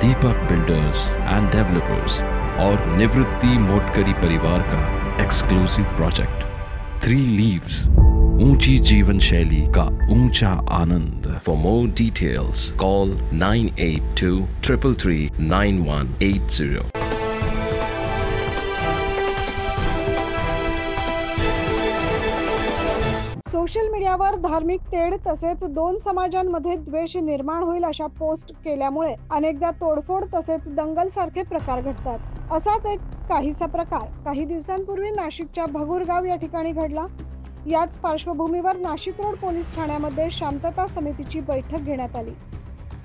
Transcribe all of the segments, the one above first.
Deepak builders end developers और निवृत्ति मोटकरी परिवार का एक्सक्लूसिव प्रोजेक्ट 3 लीव्स, ऊंची जीवन शैली का ऊंचा आनंद। For more details call 9823339180। Social मीडियावर धार्मिक तेढ तसेच 2 समाजांमध्ये द्वेष निर्माण होईल अशा पोस्ट केल्यामुळे अनेकदा तोडफोड तसेच दंगल सारखे प्रकार घडतात। असाच एक काहीसा प्रकार काही दिवसांपूर्वी नाशिकच्या भगूरगाव या ठिकाणी घडला। याच पार्श्वभूमीवर नाशिक रोड पोलीस ठाण्यामध्ये शांतता समितीची बैठक घेण्यात आली।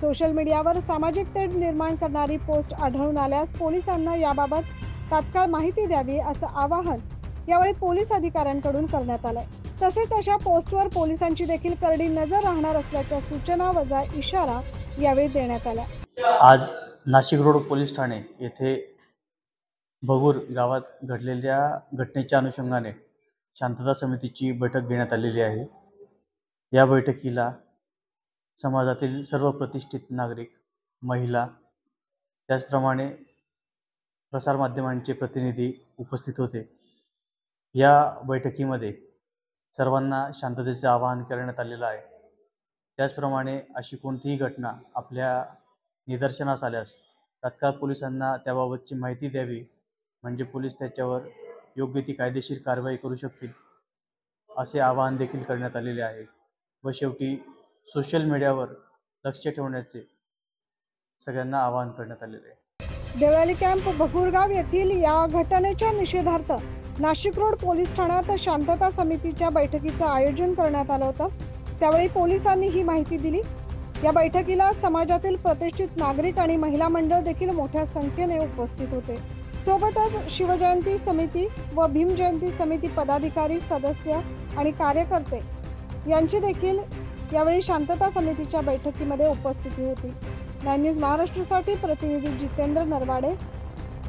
सोशल मीडियावर सामाजिक तेढ निर्माण करणारी पोस्ट आढळून आल्यास पोलिसांना याबाबत तात्काळ माहिती द्यावी असं आवाहन यावेळी पोलीस अधिकाऱ्यांकडून करण्यात आलंय। तसेच अशा पोस्टवर पोलिसांची देखील करडी नजर राहणार असल्याच्या सूचना वजा इशारा यावेळी देण्यात आल्या। आज नाशिक रोड पोलीस ठाणे येथे भगूर गावात घडलेल्या घटनेच्या अनुषंगाने शांतता समितीची बैठक घेण्यात आलेली आहे। या बैठकीला समाजातील सर्व प्रतिष्ठित नागरिक, महिला, त्याचप्रमाणे प्रसारमाध्यमांचे प्रतिनिधी उपस्थित होते। या बैठकीमध्ये सर्वांना शांततेचे आवाहन करण्यात आलेलं आहे। त्याचप्रमाणे अशी कोणतीही घटना आपल्या निदर्शनास आल्यास तात्काळ पोलिसांना त्याबाबतची माहिती द्यावी, म्हणजे पोलीस त्याच्यावर योग्य ती कायदेशीर कारवाई करू शकतील, असे आवाहन देखील करण्यात आलेले आहे। व शेवटी सोशल मीडियावर लक्ष ठेवण्याचे सगळ्यांना आवाहन करण्यात आलेले आहे। देवळाली कॅम्प भगूरगाव येथील या घटनेच्या निषेधार्थ नाशिक रोड पोलीस ठाण्यात शांतता समितीच्या बैठकीचं आयोजन करण्यात आलं होतं। त्यावेळी पोलिसांनी ही माहिती दिली। या बैठकीला समाजातील प्रतिष्ठित नागरिक आणि महिला मंडळ देखील मोठ्या संख्येने उपस्थित होते। सोबतच शिवजयंती समिती व भीमजयंती समिती पदाधिकारी, सदस्य आणि कार्यकर्ते यांची देखील यावेळी शांतता समितीच्या बैठकीमध्ये उपस्थिती होती। 9 न्यूज महाराष्ट्रसाठी प्रतिनिधी जितेंद्र नरवाडे,